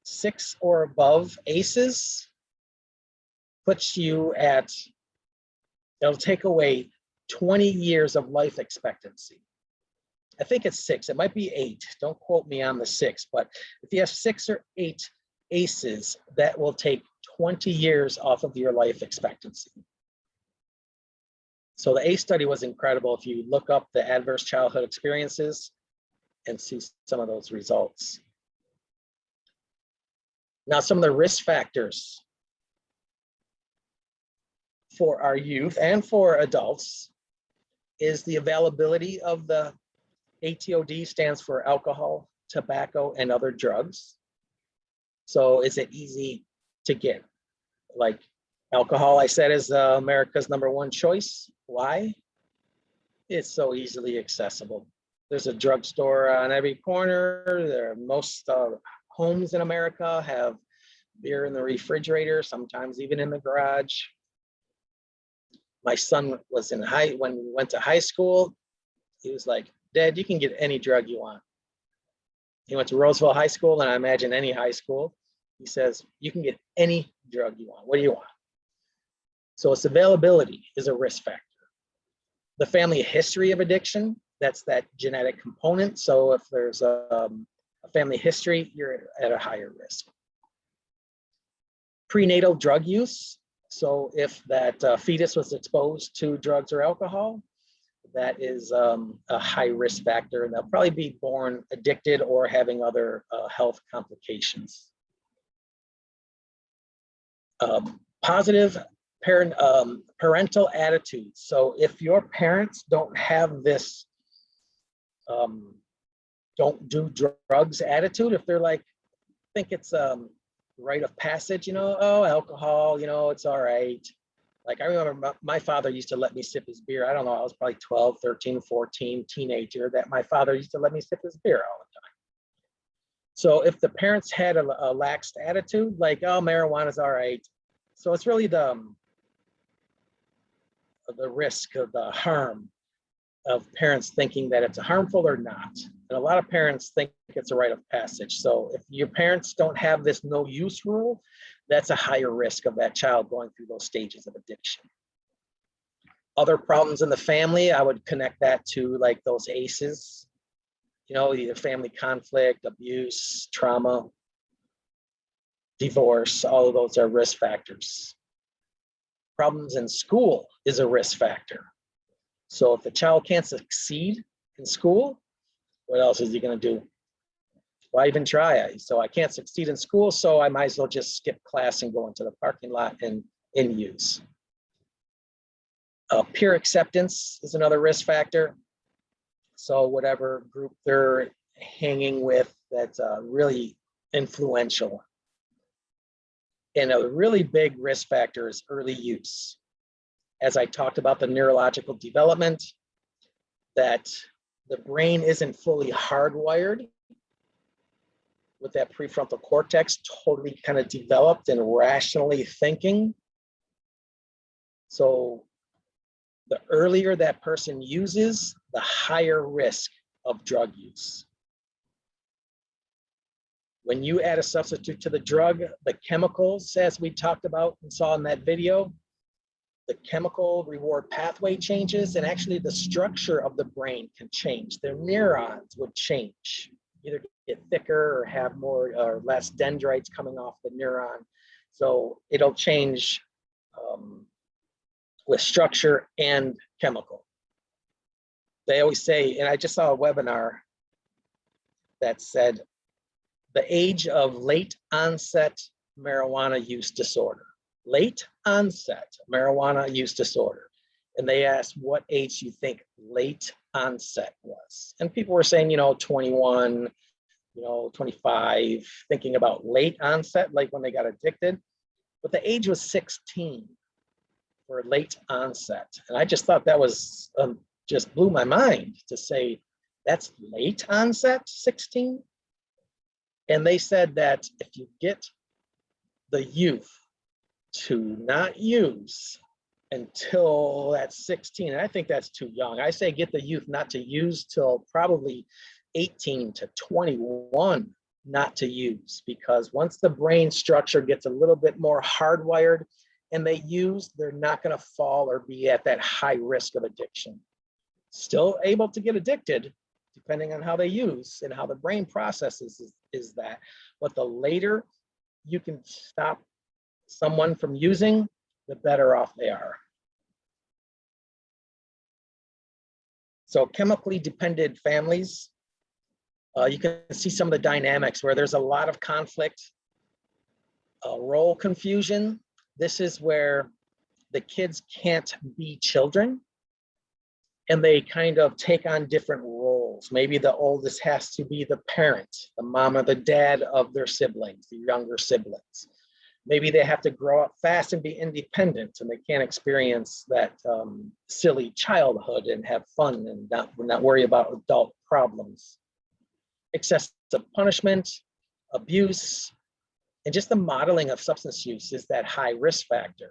6 or above ACEs puts you at, it'll take away 20 years of life expectancy. I think it's 6, it might be 8. Don't quote me on the 6, but if you have 6 or 8 ACEs, that will take 20 years off of your life expectancy. So the ACE study was incredible. If you look up the adverse childhood experiences and see some of those results. Now, some of the risk factors for our youth and for adults is the availability of the ATOD, stands for alcohol, tobacco, and other drugs. So is it easy to get? Like alcohol, I said, is America's #1 choice. Why? It's so easily accessible. There's a drugstore on every corner. Most homes in America have beer in the refrigerator, sometimes even in the garage. My son was when we went to high school, he was like, Dad, you can get any drug you want. He went to Roseville High School, and I imagine any high school. He says, you can get any drug you want. What do you want? So its availability is a risk factor. The family history of addiction, that's that genetic component. So if there's a family history, you're at a higher risk. Prenatal drug use. So if that fetus was exposed to drugs or alcohol, that is a high risk factor, and they'll probably be born addicted or having other health complications. Positive parental attitudes. So if your parents don't have this don't do drugs attitude, if they're like, think it's rite of passage, oh, alcohol, it's all right. Like I remember my father used to let me sip his beer. I don't know, I was probably 12, 13, 14, teenager, that my father used to let me sip his beer all the time. So if the parents had a laxed attitude, like, oh, marijuana's all right. So it's really the risk of the harm of parents thinking that it's harmful or not. And a lot of parents think it's a rite of passage. So if your parents don't have this no use rule, that's a higher risk of that child going through those stages of addiction. Other problems in the family, I would connect that to like those ACEs, either family conflict, abuse, trauma, divorce, all of those are risk factors. Problems in school is a risk factor. So if the child can't succeed in school, what else is he going to do? Why even try? So I can't succeed in school, so I might as well just skip class and go into the parking lot and use. Peer acceptance is another risk factor. So whatever group they're hanging with that's really influential. And a really big risk factor is early use. As I talked about the neurological development, that the brain isn't fully hardwired with that prefrontal cortex totally kind of developed and rationally thinking. So the earlier that person uses, the higher risk of drug use. When you add a substitute to the drug, the chemicals, as we talked about and saw in that video, the chemical reward pathway changes, and actually the structure of the brain can change. Their neurons would change, either get thicker or have more or less dendrites coming off the neuron. So it'll change with structure and chemical. They always say, and I just saw a webinar that said the age of late onset marijuana use disorder. Late onset marijuana use disorder. And they asked what age you think late onset was. And people were saying, 21, 25, thinking about late onset, like when they got addicted. But the age was 16 for late onset. And I just thought that was, just blew my mind to say, that's late onset, 16? And they said that if you get the youth to not use until that's 16, and I think that's too young. I say get the youth not to use till probably 18 to 21 not to use, because once the brain structure gets a little bit more hardwired and they use, they're not going to fall or be at that high risk of addiction. Still able to get addicted, depending on how they use and how the brain processes is that. But the later you can stop someone from using, the better off they are. So chemically dependent families, you can see some of the dynamics where there's a lot of conflict, role confusion. This is where the kids can't be children and they kind of take on different roles. Maybe the oldest has to be the parent, the mom or the dad of their siblings, the younger siblings. Maybe they have to grow up fast and be independent and they can't experience that silly childhood and have fun and not worry about adult problems. Excessive punishment, abuse, and just the modeling of substance use is that high risk factor.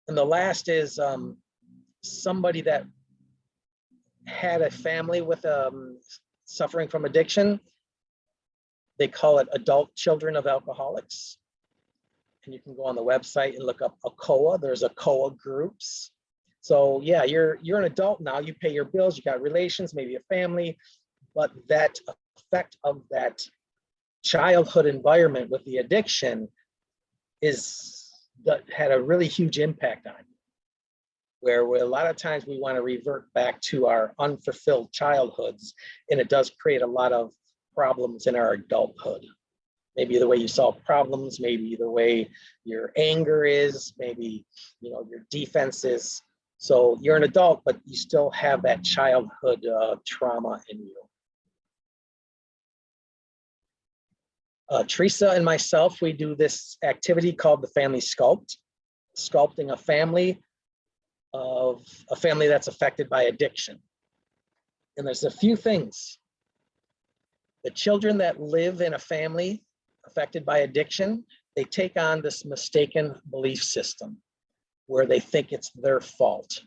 And the last is somebody that had a family with suffering from addiction. They call it adult children of alcoholics. And you can go on the website and look up ACOA. There's ACOA groups. So yeah, you're an adult now, you pay your bills, you got relations, maybe a family, but that effect of that childhood environment with the addiction had a really huge impact on you. Where a lot of times we want to revert back to our unfulfilled childhoods, and it does create a lot of problems in our adulthood. Maybe the way you solve problems, maybe the way your anger is, maybe your defense is. So you're an adult, but you still have that childhood trauma in you. Theresa and myself, we do this activity called the Family Sculpt, sculpting a family that's affected by addiction. And there's a few things. The children that live in a family affected by addiction, they take on this mistaken belief system where they think it's their fault.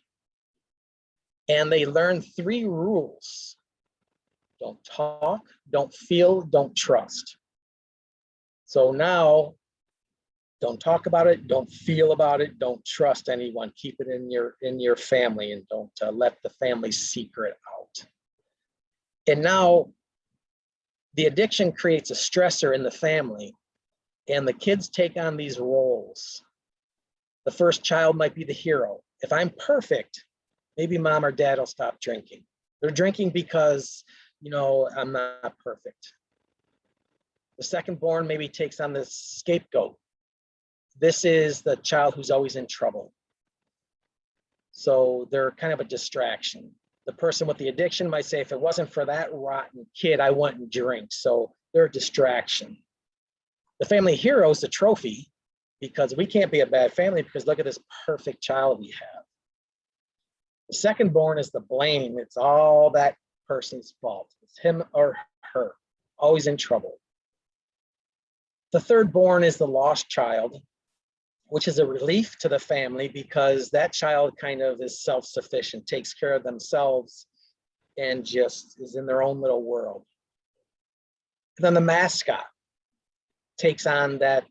And they learn 3 rules. Don't talk, don't feel, don't trust. So now, don't talk about it, don't feel about it, don't trust anyone. Keep it in your family and don't let the family secret out. And now, the addiction creates a stressor in the family, and the kids take on these roles. The first child might be the hero. If I'm perfect, maybe mom or dad will stop drinking. They're drinking because, I'm not perfect. The second born maybe takes on this scapegoat. This is the child who's always in trouble. So they're kind of a distraction. The person with the addiction might say, if it wasn't for that rotten kid, I wouldn't drink. So they're a distraction. The family hero is the trophy, because we can't be a bad family because look at this perfect child we have. The second born is the blame. It's all that person's fault. It's him or her, always in trouble. The third born is the lost child, which is a relief to the family because that child kind of is self-sufficient, takes care of themselves, and just is in their own little world. And then the mascot takes on that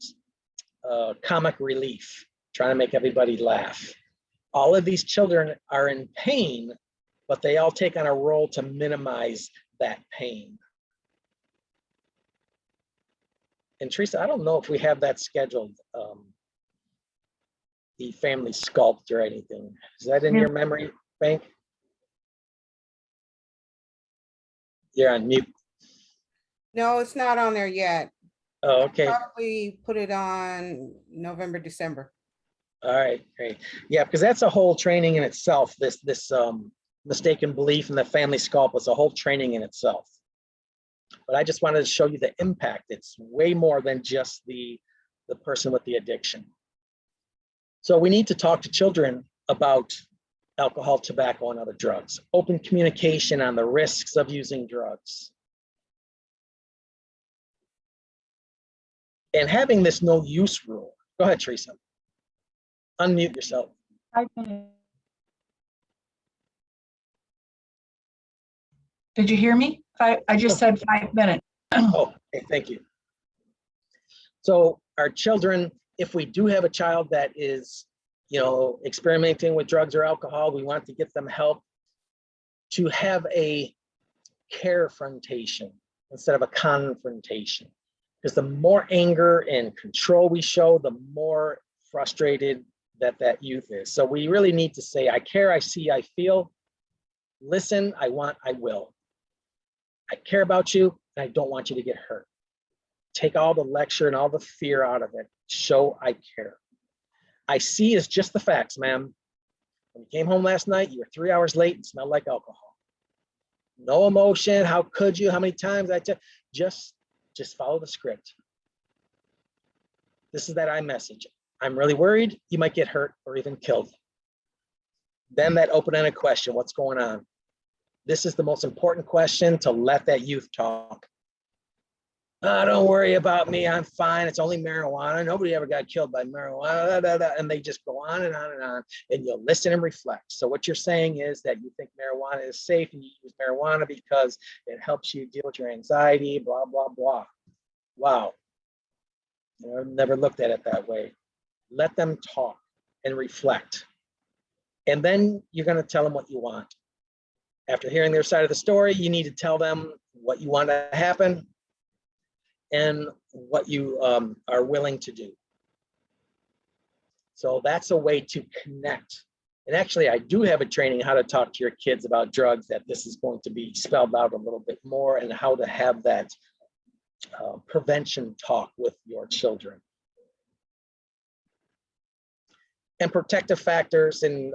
comic relief, trying to make everybody laugh. All of these children are in pain, but they all take on a role to minimize that pain. And Theresa, I don't know if we have that scheduled. the family sculpt or anything. Is that in your memory bank? You're on mute. No, it's not on there yet. Oh, okay. Probably put it on November, December. All right, great. Yeah, because that's a whole training in itself. This mistaken belief in the family sculpt was a whole training in itself. But I just wanted to show you the impact. It's way more than just the person with the addiction. So we need to talk to children about alcohol, tobacco, and other drugs. Open communication on the risks of using drugs. And having this no use rule. Go ahead, Theresa. Unmute yourself. 5 minutes. Did you hear me? I just said 5 minutes. Oh, okay, thank you. So our children, if we do have a child that is, experimenting with drugs or alcohol, we want to get them help to have a carefrontation instead of a confrontation. Because the more anger and control we show, the more frustrated that youth is. So we really need to say, I care, I see, I feel, listen, I want, I will. I care about you, and I don't want you to get hurt. Take all the lecture and all the fear out of it. Show I care. I see is just the facts, ma'am. When you came home last night, you were 3 hours late and smelled like alcohol. No emotion, how could you, how many times I just follow the script. This is that I message. I'm really worried you might get hurt or even killed. Then that open-ended question, what's going on? This is the most important question to let that youth talk. Oh, don't worry about me, I'm fine, it's only marijuana. Nobody ever got killed by marijuana, and they just go on and on and on, and you'll listen and reflect. So what you're saying is that you think marijuana is safe and you use marijuana because it helps you deal with your anxiety, blah, blah, blah. Wow. I've never looked at it that way. Let them talk and reflect. And then you're going to tell them what you want. After hearing their side of the story, you need to tell them what you want to happen and what you are willing to do. So that's a way to connect. And actually, I do have a training how to talk to your kids about drugs, that this is going to be spelled out a little bit more, and how to have that prevention talk with your children. And protective factors, and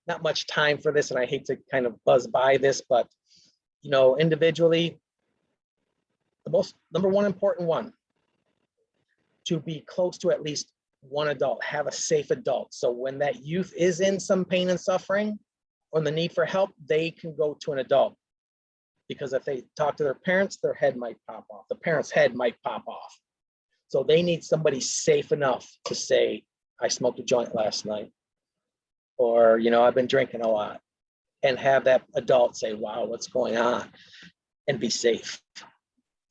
not much time for this, and I hate to kind of buzz by this, but individually, the number one important one, to be close to at least one adult, have a safe adult. So when that youth is in some pain and suffering or the need for help, they can go to an adult. Because if they talk to their parents, their head might pop off. The parent's head might pop off. So they need somebody safe enough to say, I smoked a joint last night, or, I've been drinking a lot, and have that adult say, wow, what's going on, and be safe.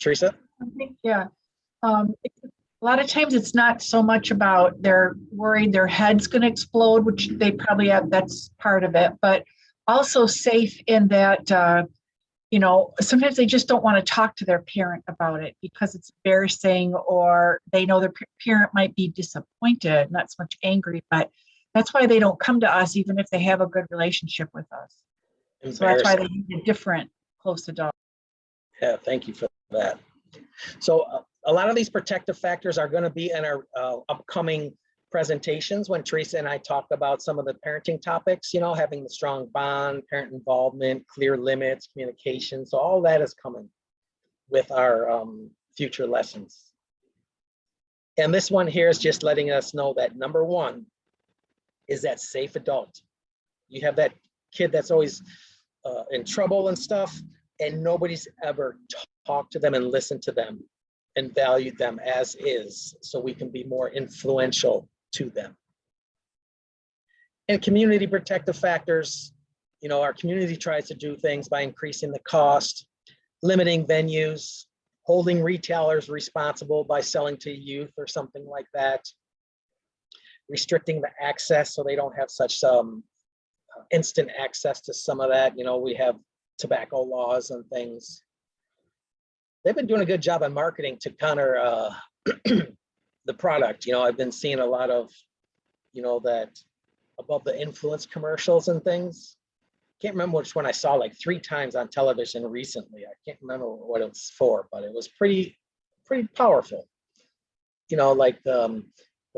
Theresa? I think, yeah. A lot of times it's not so much about they're worried their head's going to explode, which they probably have, that's part of it, but also safe in that, sometimes they just don't want to talk to their parent about it because it's embarrassing, or they know their parent might be disappointed, not so much angry, but that's why they don't come to us, even if they have a good relationship with us. So that's why they need a different close adult. Yeah, thank you for that. So a lot of these protective factors are going to be in our upcoming presentations when Theresa and I talk about some of the parenting topics, having the strong bond, parent involvement, clear limits, communication. So all that is coming with our future lessons. And this one here is just letting us know that number one is that safe adult. You have that kid that's always in trouble and stuff, and nobody's ever talked to them and listened to them and valued them as is, so we can be more influential to them. And community protective factors, our community tries to do things by increasing the cost, limiting venues, holding retailers responsible by selling to youth or something like that, restricting the access so they don't have such instant access to some of that. We have tobacco laws and things. They've been doing a good job on marketing to counter the product. I've been seeing a lot of, that about the influence commercials and things. Can't remember which one I saw like 3 times on television recently. I can't remember what it was for, but it was pretty powerful. Like the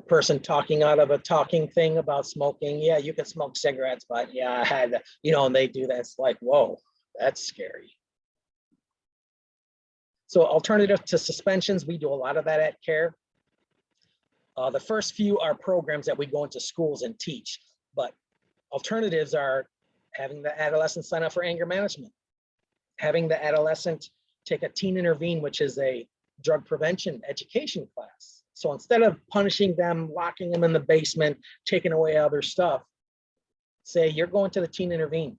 person talking out of a talking thing about smoking. Yeah, you can smoke cigarettes, but yeah, I had, and they do that. It's like, whoa, that's scary. So alternative to suspensions, we do a lot of that at CARE. The first few are programs that we go into schools and teach, but alternatives are having the adolescent sign up for anger management, having the adolescent take a teen intervene, which is a drug prevention education class. So instead of punishing them, locking them in the basement, taking away other stuff, say you're going to the teen intervene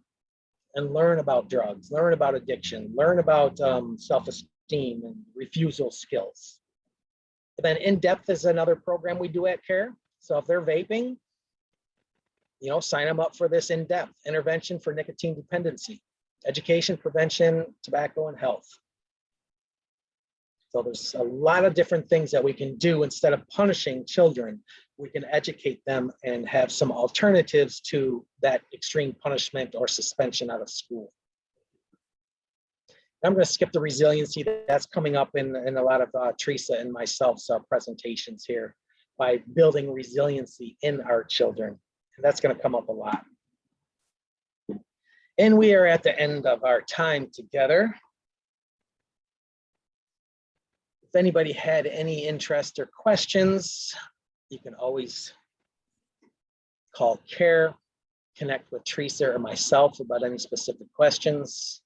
and learn about drugs, learn about addiction, learn about self-esteem and refusal skills. And then in-depth is another program we do at CARE. So if they're vaping, sign them up for this in-depth intervention for nicotine dependency, education, prevention, tobacco, and health. So there's a lot of different things that we can do. Instead of punishing children, we can educate them and have some alternatives to that extreme punishment or suspension out of school. I'm going to skip the resiliency. That's coming up in a lot of Theresa and myself's presentations here, by building resiliency in our children. And that's going to come up a lot. And we are at the end of our time together. If anybody had any interest or questions, you can always call CARE, connect with Theresa or myself about any specific questions.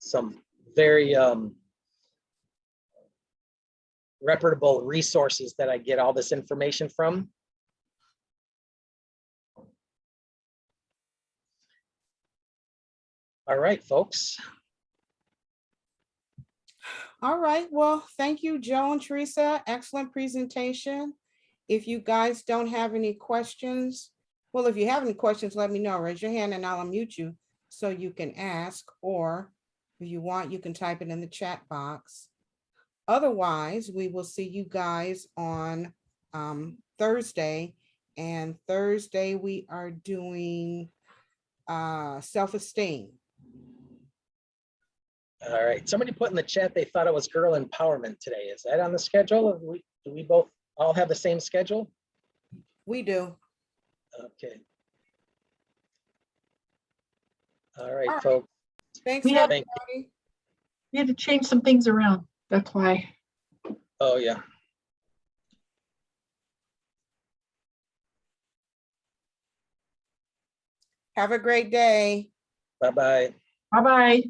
Some very reputable resources that I get all this information from. All right, folks. All right, well, thank you, Joe and Theresa. Excellent presentation. If you guys don't have any questions, well, if you have any questions, let me know. Raise your hand and I'll unmute you so you can ask, or if you want, you can type it in the chat box. Otherwise, we will see you guys on Thursday. And Thursday, we are doing self-esteem. All right, somebody put in the chat they thought it was girl empowerment today. Is that on the schedule? Do we both all have the same schedule? We do. Okay. All right, All right. folks. Thanks, We have- everybody. We had to change some things around. That's why. Oh, yeah. Have a great day. Bye-bye. Bye-bye.